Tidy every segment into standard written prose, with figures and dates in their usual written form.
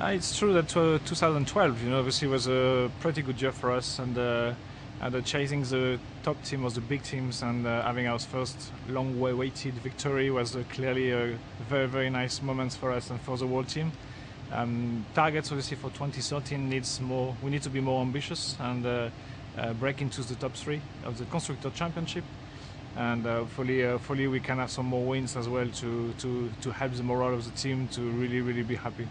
It's true that 2012, obviously was a pretty good year for us, and chasing the top team or the big teams and having our first long-awaited victory was clearly a very, very nice moment for us and for the whole team. Targets obviously for 2013 needs more. We need to be more ambitious and break into the top 3 of the constructor championship, and hopefully we can have some more wins as well to help the morale of the team to really be happy.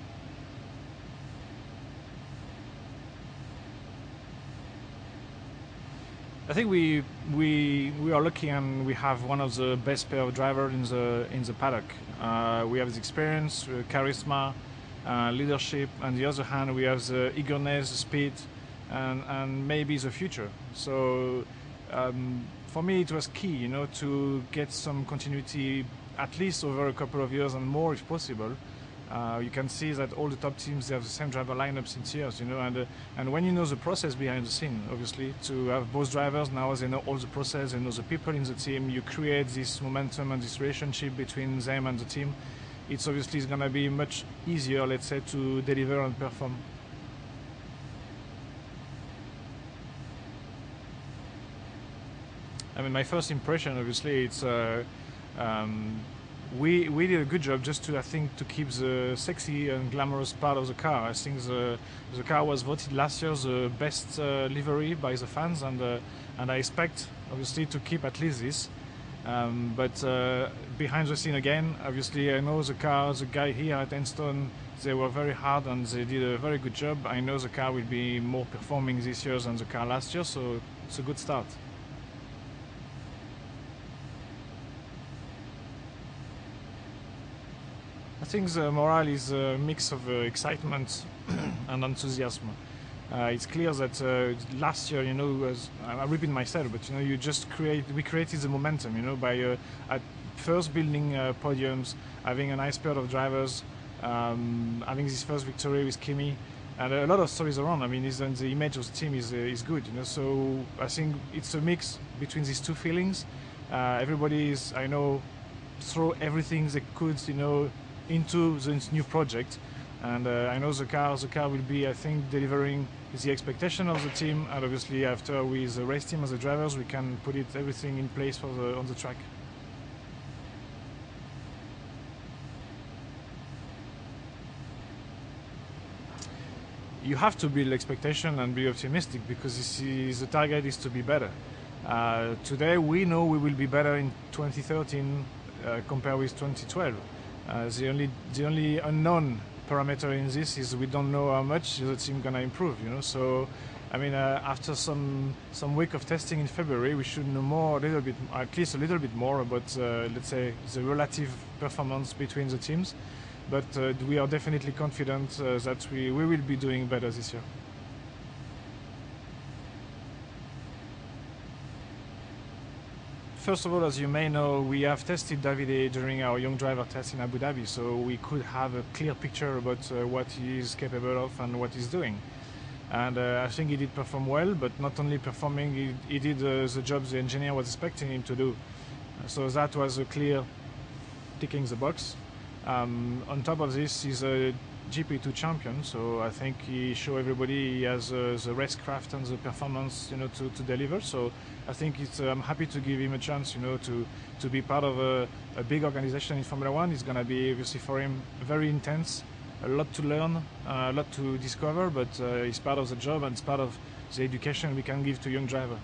I think we are lucky and we have one of the best pair of drivers in the paddock. We have the experience, charisma, leadership, and on the other hand we have the eagerness, the speed, and maybe the future. So for me it was key, to get some continuity at least over a couple of years and more if possible. You can see that all the top teams, they have the same driver lineup since years, and when you know the process behind the scene, obviously, to have both drivers now, they know all the process, they know the people in the team, you create this momentum and this relationship between them and the team. It's obviously going to be much easier, let's say, to deliver and perform. I mean, my first impression, obviously, it's we did a good job just to, I think, to keep the sexy and glamorous part of the car. I think the car was voted last year the best livery by the fans, and I expect obviously to keep at least this. But behind the scene again, obviously I know the guy here at Enstone, they were very hard and they did a very good job. I know the car will be more performing this year than the car last year, so it's a good start. I think the morale is a mix of excitement and enthusiasm. It's clear that last year, I repeat myself, but we created the momentum, by at first building podiums, having a nice pair of drivers, having this first victory with Kimi, and a lot of stories around. I mean, the image of the team is good, So I think it's a mix between these two feelings. Everybody is, I know, throw everything they could, into this new project, and I know the car will be, I think, delivering the expectation of the team, and obviously after with the race team as the drivers we can put everything in place on the track. You have to build expectation and be optimistic, because the target is to be better. Today we know we will be better in 2013 compared with 2012. The only unknown parameter in this is we don't know how much the team gonna improve, So, I mean, after some week of testing in February, we should know more, at least a little bit more about, let's say, the relative performance between the teams. But we are definitely confident that we will be doing better this year. First of all, as you may know, we have tested Davide during our young driver test in Abu Dhabi, so we could have a clear picture about what he is capable of and what he's doing. And I think he did perform well, but not only performing, he did the job the engineer was expecting him to do. So that was a clear ticking the box. On top of this, he's a GP2 champion, so I think he showed everybody he has the racecraft and the performance, to deliver. So I think I'm happy to give him a chance, to be part of a big organization in Formula One. It's gonna be obviously for him very intense, a lot to learn, a lot to discover, but it's part of the job and it's part of the education we can give to young drivers.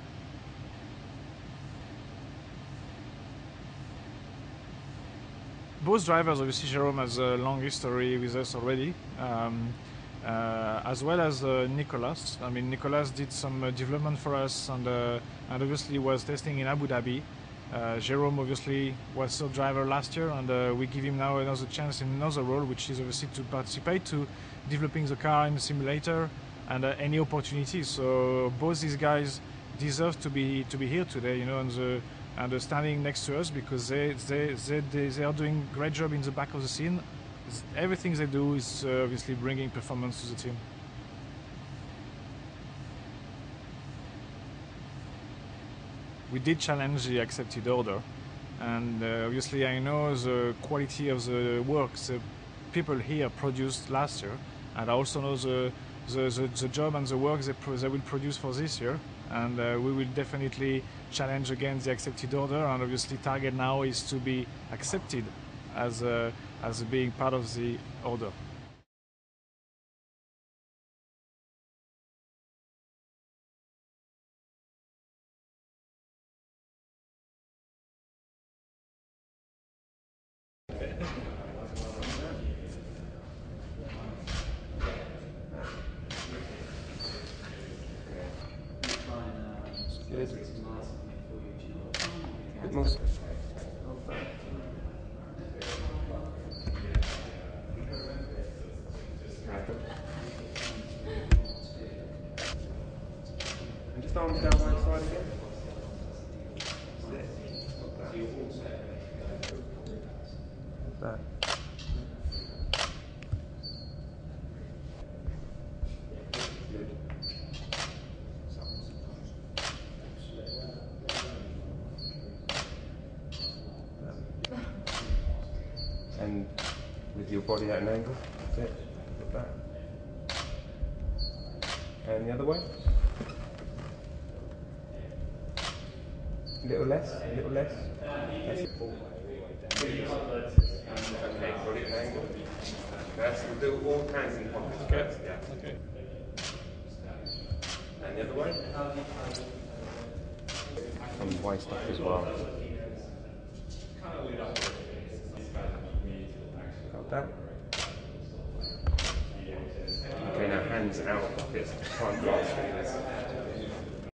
Both drivers, obviously Jerome has a long history with us already, as well as Nicolas. I mean, Nicolas did some development for us, and obviously was testing in Abu Dhabi. Jerome obviously was third driver last year, and we give him now another chance in another role, which is obviously to participate to developing the car in the simulator and any opportunities. So both these guys deserve to be here today, and standing next to us, because they are doing great job in the back of the scene. Everything they do is obviously bringing performance to the team. We did challenge the accepted order, and obviously I know the quality of the work the people here produced last year, and I also know the job and the work they will produce for this year, and we will definitely challenge again the accepted order, and obviously target now is to be accepted as being part of the order. Good. Bit more. And just arms down one side again. That. Good. And with your body at an angle. That's it. Like that. And the other way. A little less, a little less. That's it. Okay, body at an angle. That's, we'll do all hands in pockets first, yeah. Okay. And the other way. And waist up as well. Got that. Okay, now hands out of pockets. Try and grasp it.